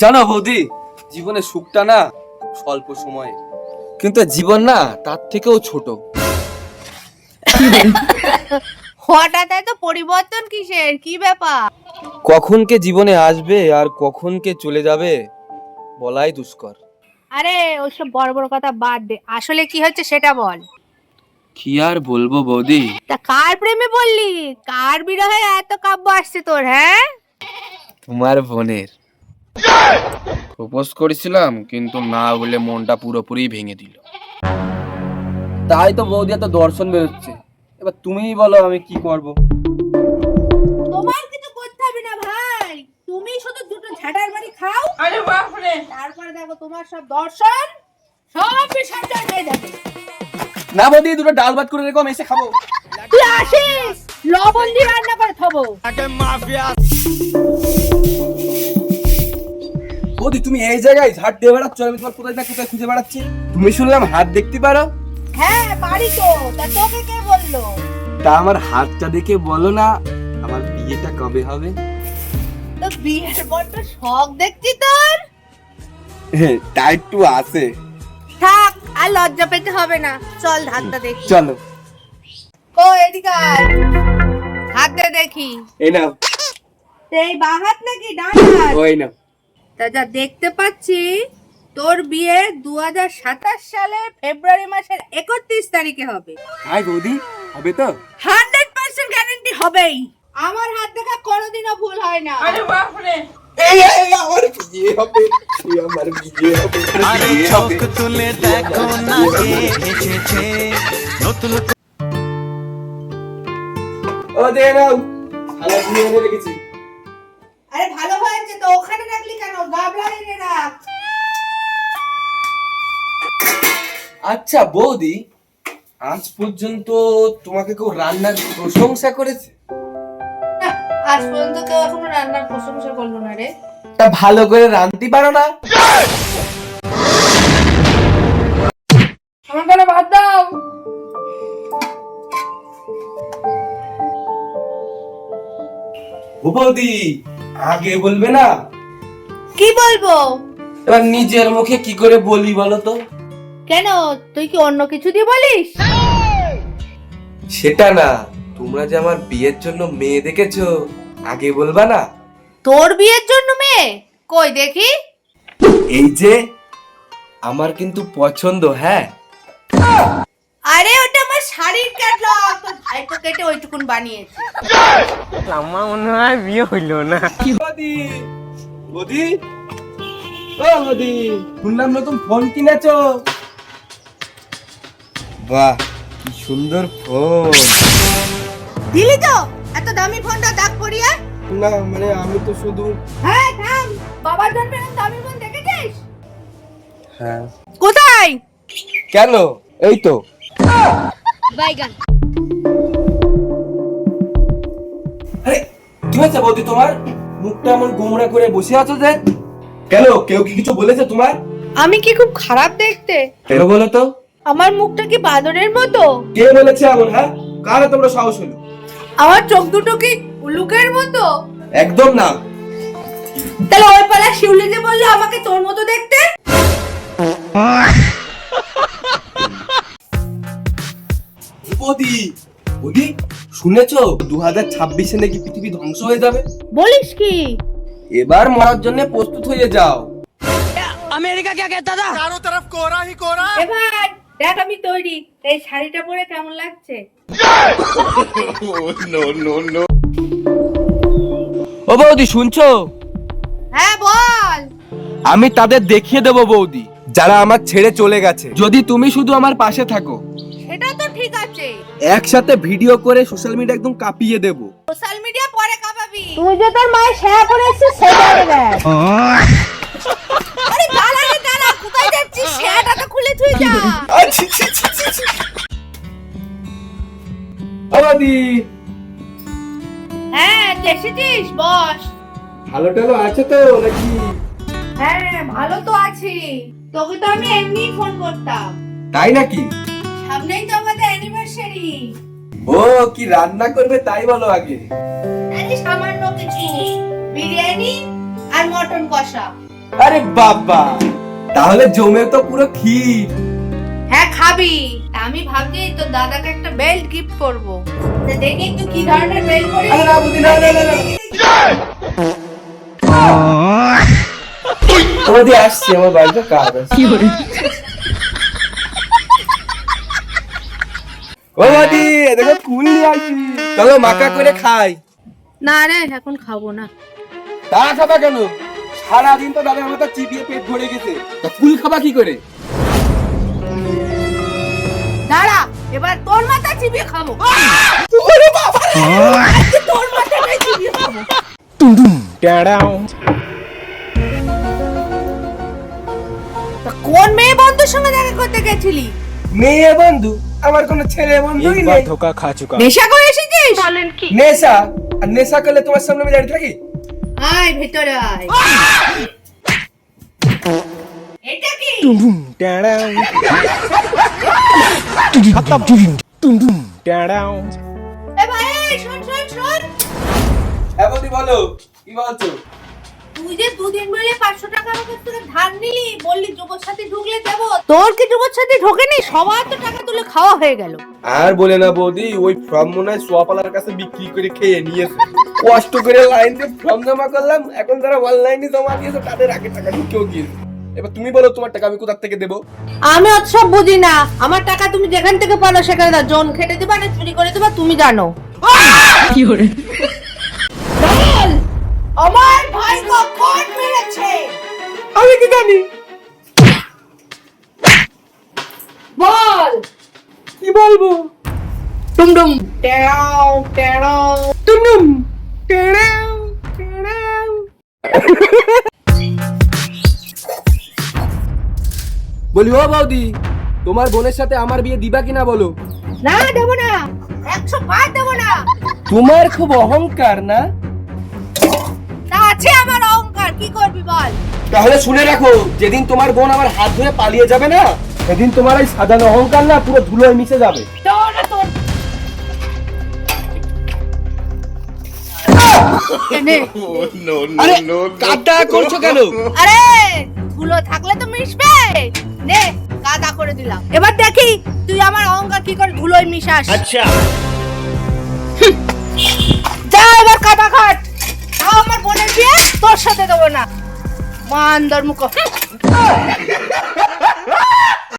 জানো বৌদি, জীবনে সুখটা না স্বল্প সময়ে, কিন্তু জীবন না তার থেকেও ছোট। হঠাৎ এত পরিবর্তন কিসের? কি ব্যাপার? কখন কে জীবনে আসবে আর কখন কে চলে যাবে বলাই দুষ্কর। আরে ওইসব বড় বড় কথা বাদ দে, আসলে কি হচ্ছে সেটা বল। কি আর বলবো বৌদি, তা কার প্রেমে বললি? কার বিরহে এত কাব্য আসছে তোর? হ্যাঁ, তোমার বোনের। প্রপোজ করেছিলাম কিন্তু না বলে মনটা পুরোপুরি ভেঙে দিল। তাই তো বৌদি এত দর্শন বেরোচ্ছে। এবার তুমিই বলো আমি কি করব। তোমার কিছু করতে হবে না ভাই, তুমি শুধু দুটো ঝাঁটার বাড়ি খাও। আরে বাপ রে, তারপরে দেখো তোমার সব দর্শন সব বিসর্জন হয়ে যাবে। না বৌদি, দুটো ডাল ভাত করে রেখো, আমি এসে খাবো। তুই আসিস, লবণ দিয়ে রান্না করে খাবো। বৌদি তুমি এই জায়গায় ঝাড় দিয়ে বেড়াচ্ছ, আমি তোমার কোথায় না কোথায় খুঁজে বেড়াচ্ছি। তুমি শুনলাম হাত দেখতে পারো? হ্যাঁ পারি তো, তা তোকে কে বললো? তা আমার হাতটা দেখে বলো না আমার বিয়েটা কবে হবে। তো বিয়ের বড্ড শখ দেখছি তোর। তা একটু আছে। থাক, আর লজ্জা পেতে হবে না, চল হাতটা দেখি। চলো। ও এদিকে আয়, হাত দে দেখি। এই নাও। এই বাঁ হাত নাকি ডান হাত? ওই নাও। তা যা দেখতে পাচ্ছি তোর বিয়ে 2027 সালে ফেব্রুয়ারি মাসের 31 তারিখে হবে। হাই বৌদি, হবে তো? 100% গ্যারান্টি হবেই। আমার হাত দেখা কোনোদিনও ভুল হয় না। আরে বাপ রে, এই আমার বিয়ে হবে, আমার বিয়ে হবে। আরে চোখ তুলে দেখো না কে এসেছে নতুন। ও দেখে নাও, খালা বিয়ে এনে রেখেছি। আরে ভালো হয়েছে তো, ওখানে রাখলি কেন? গাবলা এনে রাখ। আচ্ছা বৌদি, আজ পর্যন্ত তোমাকে কেউ রান্নার প্রশংসা করেছে? না, আজ পর্যন্ত কেউ এখনো রান্নার প্রশংসা করলো না রে। তা ভালো করে রাঁধতে পারো না? আমার কোনো ভাত দাও। ও বৌদি, আগে বলবে না? কি বলবো? এবার নিজের মুখে কি করে বলি বলো তো? কেন, তুই কি অন্য কিছু দিয়ে বলিস? সেটা না, তোমরা যে আমার বিয়ের জন্য মেয়ে দেখেছো, আগে বলবা না? তোর বিয়ের জন্য মেয়ে? কই দেখি। এই যে আমার কিন্তু পছন্দ। হ্যাঁ, আরে ওটা আমার শাড়ির ক্যাটালগ, তোর ভাই তো কেটে ওইটুকুন বানিয়েছে। আমার মনে হয় বিয়ে হইলো না। বৌদি, বৌদি, ও বৌদি, শুনলাম নতুন ফোন কিনেছো। বাহ, কি সুন্দর ফোন। দিলি তো এত দামি ফোনটা দাগ করিয়ে? না মানে আমি তো শুধু। হ্যাঁ থাম, বাবার জন্য এরকম দামি ফোন দেখেছিস? হ্যাঁ। কোথায়? কেন, এই তো। বাইগান। আরে কি হয়েছে বৌদি তোমার? মুখটা এমন গোমড়া করে বসে আছো যে? কেন, কেউ কি কিছু বলেছে তোমার? আমি কি খুব খারাপ দেখতে? কেন বলো তো? আমার মুখটা কি বাদরের মতো? কে বলেছে এমন? হ্যাঁ, কার তোমরা সাহস হলো? আমার চোখ দুটো কি উলুকের মতো? একদম না। তাহলে ওই পালা শিউলি যে বললো আমাকে তোর মতো দেখতে। বৌদি, বৌদি শুনেছো 2026-এ নাকি পৃথিবী ধ্বংস হয়ে যাবে? বলিস কি? এবার মরার জন্য প্রস্তুত হয়ে যাও। আমেরিকা কে कहता था चारों तरफ कोहरा ही कोहरा। এ ভাই দেখ আমি তৈরি, এই শাড়িটা পরে কেমন লাগছে? ও বৌদি শুনছো? হ্যাঁ বল। আমি তাদের দেখিয়ে দেবো বৌদি, যারা আমার ছেড়ে চলে গেছে, যদি তুমি শুধু আমার পাশে থাকো। সেটা তো ঠিক আছে, একসাথে ভিডিও করে সোশ্যাল মিডিয়া একদম কাঁপিয়ে দেবো। সোশ্যাল মিডিয়া পরে কাঁপাবি। তুই যে তোর মায়ের শেয়ার করে এসেছিস সেটা দেখ। আরে দাঁড়া রে দাঁড়া, কোথায় যাচ্ছিস? শেয়ারটা তো খুলে থুই যা। ও বৌদি, হ্যাঁ এসেছিস, বস। ভালো টালো আছে তো নাকি? হ্যাঁ ভালো তো আছি, তোকে তো আমি এমনি ফোন করতাম। তাই নাকি? সামনেই তো আমাদের অ্যানিভার্সারি। ও কি রান্না করবে তাই বলো আগে। আরে সামান্য কিছু বিরিয়ানি আর মটন কষা। আরে বাবা, তাহলে জমে তো পুরো ক্ষীর। হ্যাঁ খাবি। আমি ভাবছি তোর দাদাকে একটা বেল্ট গিফট করব। তো দেখি তুই কি ধরনের বেল্ট পরিস। আরে না বুঝি, না না না না। তোমাদের আসছি, আমার বাড়িতে কাজ আছে। কি করে? ও মাদি, দেখো কুল নিয়ে আসি। চলো মাকা করে খাই। না রে এখন খাবো না। তা খাবা কেন? সারাদিন তো দাদা মাথা চিবিয়ে পেট ভরে গেছে, তা কুল খাবা কি করে? দাঁড়া, এবার তোর মাথা চিবিয়ে খাবো। ওরে বাবা রে! আজকে তোর মাথাটাই চিবিয়ে খাবো। তা কোন মেয়ে বন্ধুর সঙ্গে দেখা করতে গেছিলি? মেয়ে বন্ধু? আমার কোনো ছেলে বন্ধুই নেই। धोखा खा चुका নেশা করে এসেছিস? বলেন কি? নেশা? আর নেশা করলে তোমার সামনে আমি দাঁড়িয়ে থাকি? আয় ভেতরে আয়। এটা কি? এ ভাই শোন শোন শোন। হ্যাঁ বৌদি বলো, কি বলছো? তুই যে দুদিন বলে 500 টাকা আমার কাছ থেকে ধার নিলি, বললি যুবর সাথে ঢুকলে দেব। তোর কি যুবর সাথে ঢোকেনি? সবার তো টাকা তুলে খাওয়া হয়ে গেল। আর বলে না বৌদি, ওই ফর্ম মনে হয় সোয়াপালার কাছে বিক্রি করে খেয়ে নিয়েছে। কষ্ট করে লাইন দিয়ে ফর্ম জমা করলাম, এখন যারা অনলাইনে জমা দিয়েছে তাদের আগে টাকা ঢুকেও গিয়েছে। এবার তুমি বলো তোমার টাকা আমি কোথা থেকে দেবো? আমি অত সব বুঝি না। আমার টাকা তুমি যেখান থেকে পালো সেখানে দাও। জন খেটে দিবা না চুরি করে দিবা তুমি জানো। কি করে? বল, আমার ভাই কখন মেরেছে? আমি কি জানি? বল। কি বলবো? টুমটুম টেরাও টেরাও টুমটুম টেড়াও টেড়াও। বলি ও বৌদি, তোমার বোনের সাথে আমার বিয়ে দিবা কিনা বলো? না দেবো না। 100 বার দেবো না। তোমার খুব অহংকার না? তা আছে আমার অহংকার, কি করবি বল? তাহলে শুনে রাখো, যেদিন তোমার বোন আমার হাত ধরে পালিয়ে যাবে না, সেদিন তোমার এই সাজানো অহংকার না পুরো ধুলোয় মিশে যাবে। তোর তোর এনে। আরে কাটা করছো কেন? আরে ধুলো থাকলে তো মিশবে। নে কাদা করে দিলাম। এবার দেখি তুই আমার অহংকার কি করে ধুলোয় মিশাস। अच्छा যা এবার কাদা কাট। তাও আমার বোনের বিয়ে তোর সাথে দেবো না। মান্দর মুখ।